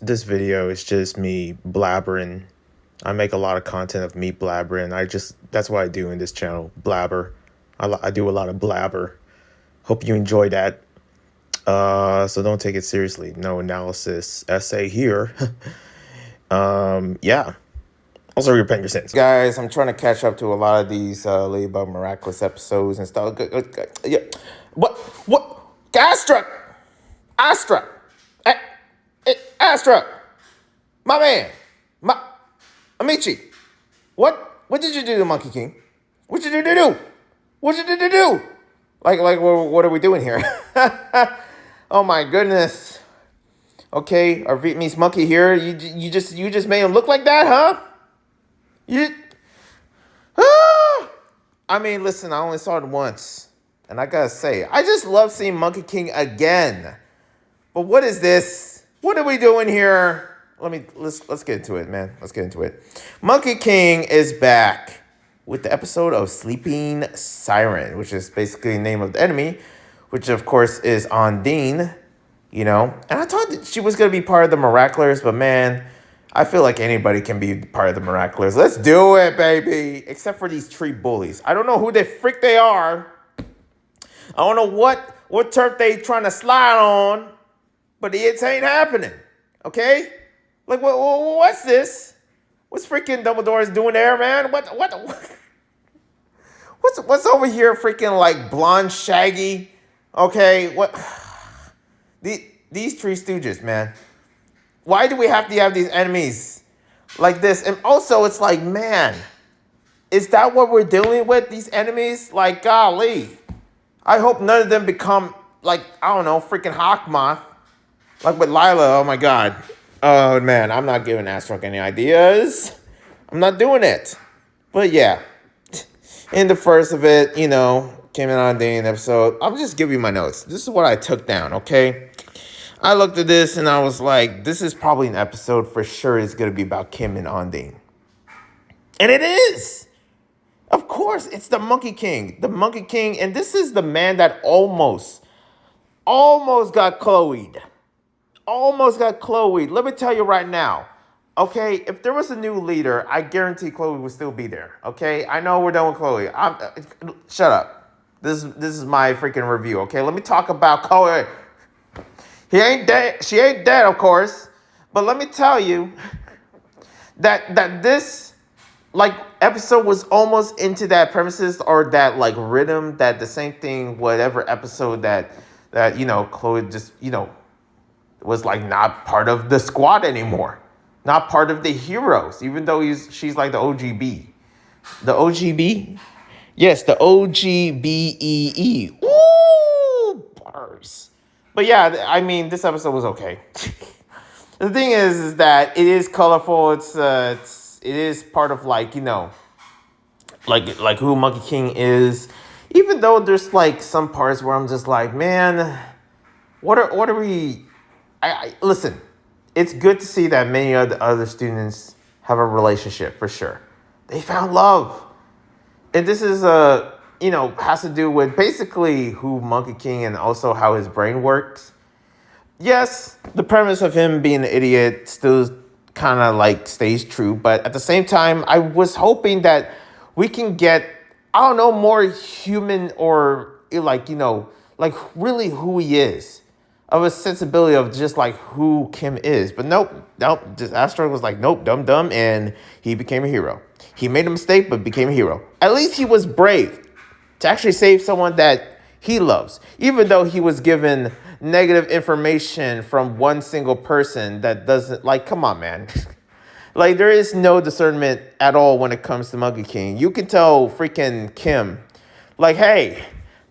this video is just me blabbering. I make a lot of content of me blabbering. That's what I do in this channel, blabber. I do a lot of blabber. Hope you enjoy that. So don't take it seriously. No analysis essay here. Yeah. Also repent your sins. Guys, I'm trying to catch up to a lot of these Ladybug Miraculous episodes and stuff. Yeah. What? Astra! Astra! My man! Amici! What did you do to Monkey King? What did you do? What did you do? Like, what are we doing here? Oh my goodness. Okay, our Vietnamese monkey here. You just made him look like that, huh? I mean, listen, I only saw it once. And I gotta say, I just love seeing Monkey King again. But what is this? What are we doing here? Let's get into it, man. Let's get into it. Monkey King is back with the episode of Sleeping Syren, which is basically the name of the enemy, which of course is Ondine, you know. And I thought that she was gonna be part of the Miraculous, but man, I feel like anybody can be part of the Miraculous. Let's do it, baby. Except for these tree bullies. I don't know who the frick they are. I don't know what turf they trying to slide on, but it ain't happening. Okay? Like, what's this? What's freaking Dumbledore's doing there, man? What's over here, freaking like blonde Shaggy? Okay, what? These Three Stooges, man. Why do we have to have these enemies like this? And also, it's like, man, is that what we're dealing with? These enemies? Like, golly. I hope none of them become, like, I don't know, freaking Hawkmoth. Like with Lila, oh my god. Oh, man, I'm not giving Astrok any ideas. I'm not doing it. But yeah, in the first of it, you know, came in on the episode. I'll just give you my notes. This is what I took down, okay? I looked at this and I was like, this is probably an episode for sure is going to be about Kim and Ondine. And it is. Of course, it's the Monkey King. The Monkey King. And this is the man that almost got Chloe'd. Almost got Chloe. Let me tell you right now. Okay, if there was a new leader, I guarantee Chloe would still be there. Okay, I know we're done with Chloe. Shut up. This is my freaking review. Okay, let me talk about Chloe. He ain't dead. She ain't dead, of course. But let me tell you that this like episode was almost into that premises or that like rhythm that the same thing whatever episode that you know Chloe just you know was like not part of the squad anymore, not part of the heroes, even though she's like the OGB, the OGB, yes, the OGBEE. Ooh, bars. But yeah, I mean, this episode was okay. The thing is that it is colorful. It is part of like, you know, like who Monkey King is. Even though there's like some parts where I'm just like, man, what are we? Listen. It's good to see that many of the other students have a relationship for sure. They found love, and this is you know, has to do with basically who Monkey King and also how his brain works. Yes, the premise of him being an idiot still kind of like stays true, but at the same time, I was hoping that we can get, I don't know, more human or like, you know, like really who he is, of a sensibility of just like who Kim is. But nope, just Astro was like, nope, dumb, and he became a hero. He made a mistake, but became a hero. At least he was brave to actually save someone that he loves, even though he was given negative information from one single person that doesn't, like, come on, man. Like, there is no discernment at all when it comes to Monkey King. You can tell freaking Kim, like, hey,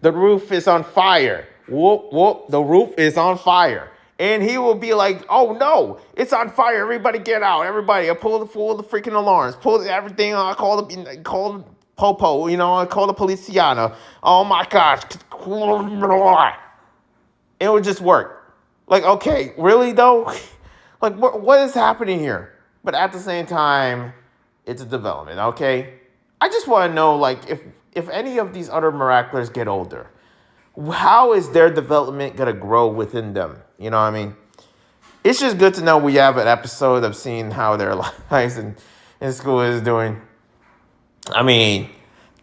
the roof is on fire. Whoop, the roof is on fire. And he will be like, oh no, it's on fire. Everybody get out. Everybody, I pull the freaking alarms. Pull everything. I call the Popo, you know, I call the Policiana. Oh my gosh. It would just work. Like, okay, really though? Like, what is happening here? But at the same time, it's a development, okay? I just want to know, like, if any of these other Miraculous get older, how is their development going to grow within them? You know what I mean? it's just good to know we have an episode of seeing how their lives in school is doing. I mean,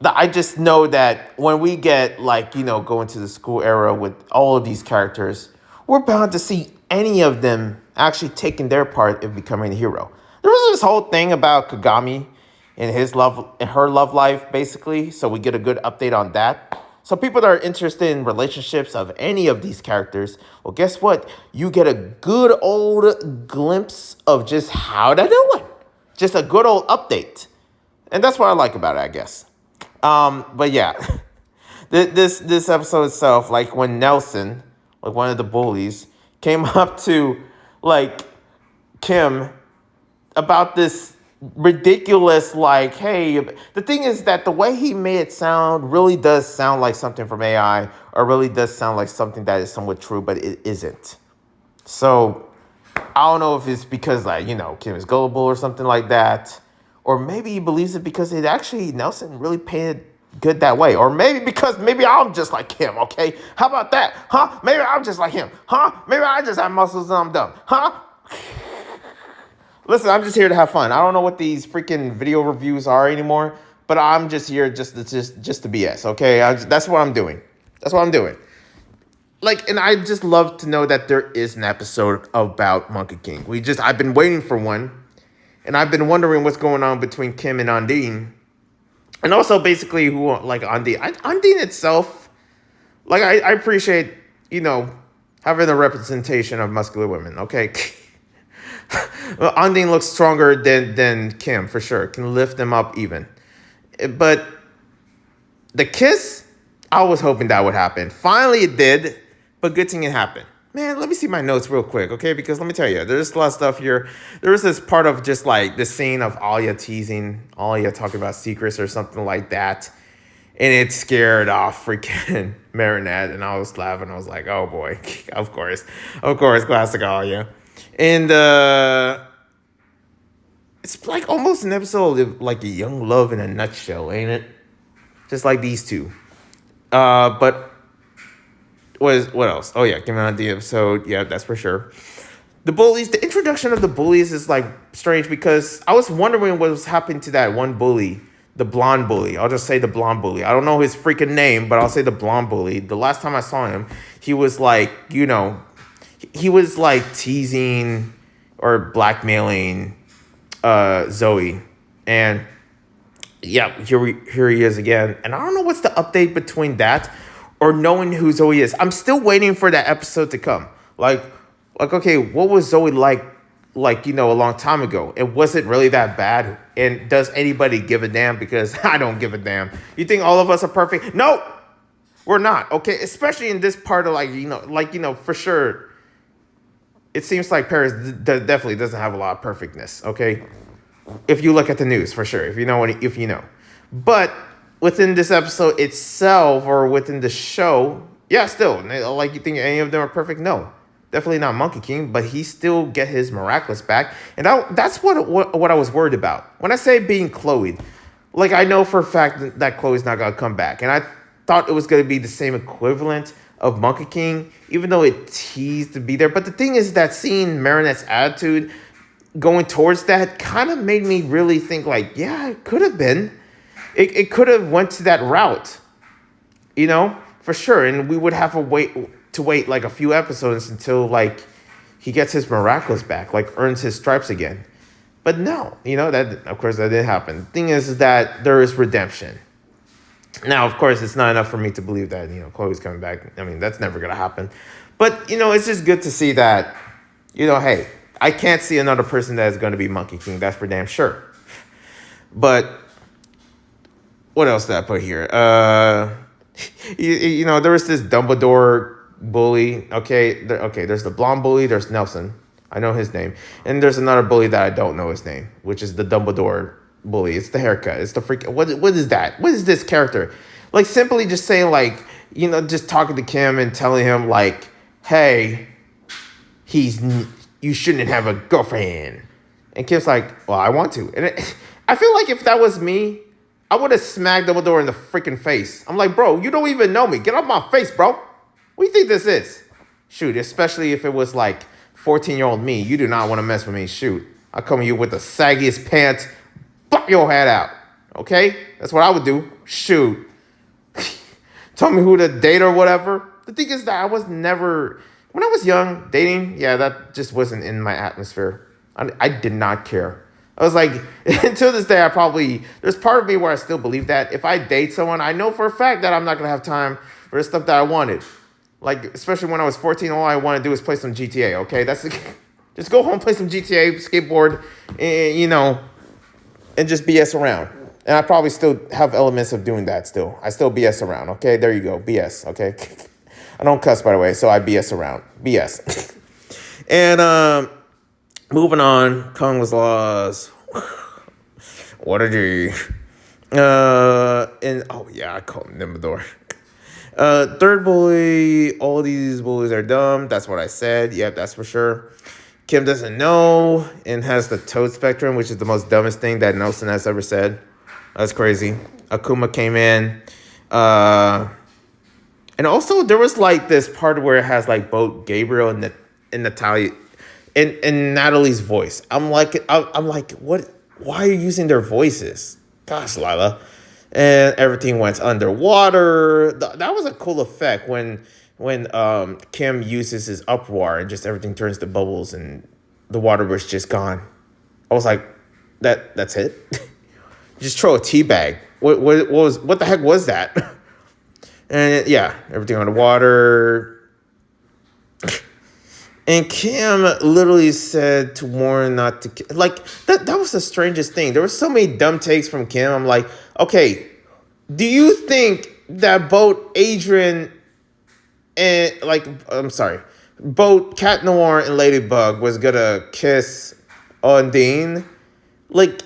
I just know that when we get like, go into the school era with all of these characters, we're bound to see any of them actually taking their part in becoming a hero. There was this whole thing about Kagami and her love life, basically. So we get a good update on that. So people that are interested in relationships of any of these characters, well, guess what? You get a good old glimpse of just how they're doing. Just a good old update. And that's what I like about it, I guess. But yeah, this episode itself, like when Nelson, like one of the bullies, came up to like Kim about this ridiculous, like, hey, the thing is that the way he made it sound really does sound like something from AI, or really does sound like something that is somewhat true, but it isn't. So I don't know if it's because, like, Kim is gullible or something like that. Or maybe he believes it because it actually, Nelson really painted good that way. Or maybe I'm just like him, okay? How about that? Huh? Maybe I'm just like him. Huh? Maybe I just have muscles and I'm dumb. Huh? Listen, I'm just here to have fun. I don't know what these freaking video reviews are anymore, but I'm just here just to BS, okay? That's what I'm doing. That's what I'm doing. Like, and I just love to know that there is an episode about Monkey King. I've been waiting for one. And I've been wondering what's going on between Kim and Undine. And also basically who, like, Undine. Undine itself, like, I appreciate, having a representation of muscular women, okay? Well, Undine looks stronger than Kim, for sure. Can lift them up even. But the kiss, I was hoping that would happen. Finally it did, but good thing it happened. Man, let me see my notes real quick, okay? Because let me tell you, there's a lot of stuff here. There was this part of just like the scene of Alia teasing, Alia talking about secrets or something like that. And it scared off freaking Marinette. And I was laughing. I was like, oh boy, of course, classic Alia. And it's like almost an episode of like a young love in a nutshell, ain't it? Just like these two. But what else? Oh yeah, give me an idea. So yeah, that's for sure. The bullies, the introduction of the bullies is like strange because I was wondering what was happening to that one bully, the blonde bully. I'll just say the blonde bully. I don't know his freaking name, but I'll say the blonde bully. The last time I saw him, he was like, he was like teasing or blackmailing Zoe. And yeah, here he is again. And I don't know what's the update between that or knowing who Zoe is. I'm still waiting for that episode to come. Like, okay, what was Zoe like, a long time ago? And was it really that bad? And does anybody give a damn? Because I don't give a damn. You think all of us are perfect? No, we're not, okay? Especially in this part of, for sure, it seems like Paris definitely doesn't have a lot of perfectness, okay? If you look at the news, for sure, if you know. But within this episode itself, or within the show, yeah, still, like, you think any of them are perfect? No, definitely not Monkey King, but he still get his Miraculous back, and that's what I was worried about. When I say being Chloe, like, I know for a fact that Chloe's not gonna come back, and I thought it was gonna be the same equivalent of Monkey King, even though it teased to be there. But the thing is that seeing Marinette's attitude going towards that kind of made me really think, like, yeah, it could have been. It could have went to that route, for sure. And we would have to wait like a few episodes until like he gets his Miraculous back, like earns his stripes again. But no, that, of course, that didn't happen. The thing is that there is redemption. Now, of course, it's not enough for me to believe that, Chloe's coming back. I mean, that's never going to happen. But, it's just good to see that, hey, I can't see another person that is going to be Monkey King. That's for damn sure. But what else did I put here? There was this Dumbledore bully. Okay, there's the blonde bully. There's Nelson. I know his name. And there's another bully that I don't know his name, which is the Dumbledore bully. It's the haircut. It's the freak. What is that? What is this character? Like, simply just saying, like, just talking to Kim and telling him, like, hey, you shouldn't have a girlfriend. And Kim's like, well, I want to. And I feel like if that was me, I would have smacked Dumbledore in the freaking face. I'm like, bro, you don't even know me. Get off my face, bro. What do you think this is? Shoot, especially if it was like 14-year-old me, you do not want to mess with me. Shoot. I'll come at you with the saggiest pants, pop your head out. Okay? That's what I would do. Shoot. Tell me who to date or whatever. The thing is that I was never, when I was young, dating, yeah, that just wasn't in my atmosphere. I did not care. I was like, until this day, there's part of me where I still believe that if I date someone, I know for a fact that I'm not going to have time for the stuff that I wanted. Like, especially when I was 14, all I want to do is play some GTA, okay? Just go home, play some GTA, skateboard, and, and just BS around. And I probably still have elements of doing that still. I still BS around, okay? There you go, BS, okay? I don't cuss, by the way, so I BS around. BS. And, moving on, Kong's Laws. What a G. I call him Nimbledore. Third bully, all these bullies are dumb. That's what I said. Yep, that's for sure. Kim doesn't know and has the toad spectrum, which is the most dumbest thing that Nelson has ever said. That's crazy. Akuma came in. And also, there was like this part where it has like both Gabriel and Natalia and Natalie's voice. I'm like, what? Why are you using their voices? Gosh, Lila. And everything went underwater. That was a cool effect when Kim uses his uproar and just everything turns to bubbles and the water was just gone. I was like, that's it? Just throw a tea bag. What the heck was that? And yeah, everything underwater. And Kim literally said to Warren not to... Like, that was the strangest thing. There were so many dumb takes from Kim. I'm like, okay, do you think that both Adrian and... both Cat Noir and Ladybug was gonna kiss Undine? Like,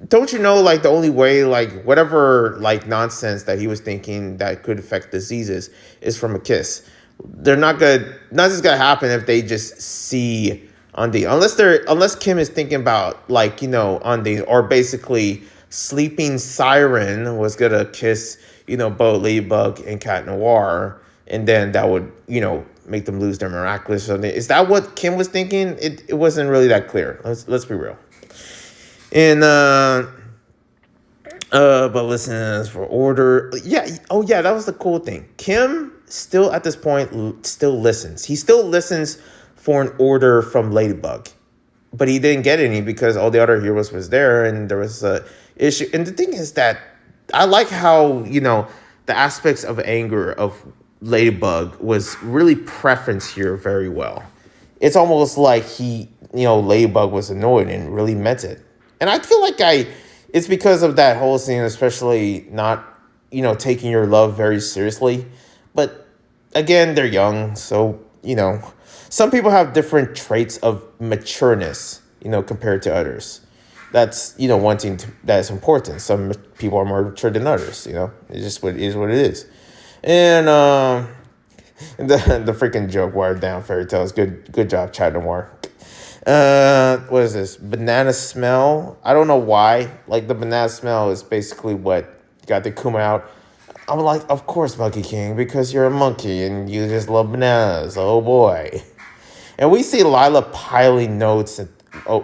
don't you know, like, the only way, like, whatever, like, nonsense that he was thinking that could affect diseases is from a kiss. They're not just gonna happen if they just see Undine. Unless Kim is thinking about, like, Undine, or basically sleeping Syren was gonna kiss, both Ladybug and Cat Noir, and then that would, make them lose their miraculous. Is that what Kim was thinking? It wasn't really that clear. Let's be real. And but listen, for order, yeah. Oh yeah, that was the cool thing. Kim still at this point still listens. He still listens for an order from Ladybug, but he didn't get any because all the other heroes was there and there was a issue. And the thing is that I like how the aspects of anger of Ladybug was really preferenced here very well. It's almost like Ladybug was annoyed and really meant it. And I feel like it's because of that whole scene, especially not, taking your love very seriously. But again, they're young. So, some people have different traits of matureness, compared to others. That's, one thing that's important. Some people are more mature than others, It's just what it is. And the freaking joke watered down fairy tales. Good job, Chad Noir. What is this? Banana smell. I don't know why. Like, the banana smell is basically what got the Kuma out. I'm like, of course, Monkey King, because you're a monkey and you just love bananas. Oh boy. And we see Lila piling notes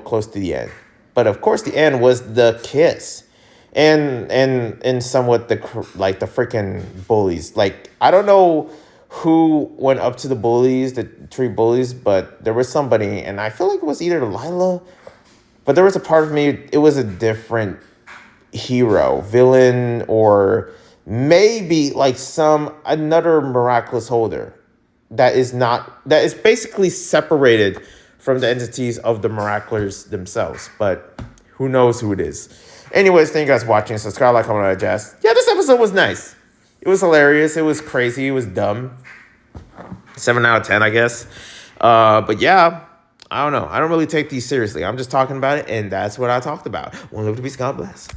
close to the end. But of course, the end was the kiss. And somewhat the freaking bullies. Like, I don't know who went up to the bullies, the three bullies, but there was somebody, and I feel like it was either Lila, but there was a part of me, it was a different hero, villain, or maybe like another miraculous holder that is basically separated from the entities of the miraculous themselves, but who knows who it is. Anyways, thank you guys for watching. Subscribe, like, comment, jazz. Yeah, this episode was nice. It was hilarious. It was crazy. It was dumb. 7 out of 10, I guess. But yeah, I don't know. I don't really take these seriously. I'm just talking about it, and that's what I talked about. One live to be God bless.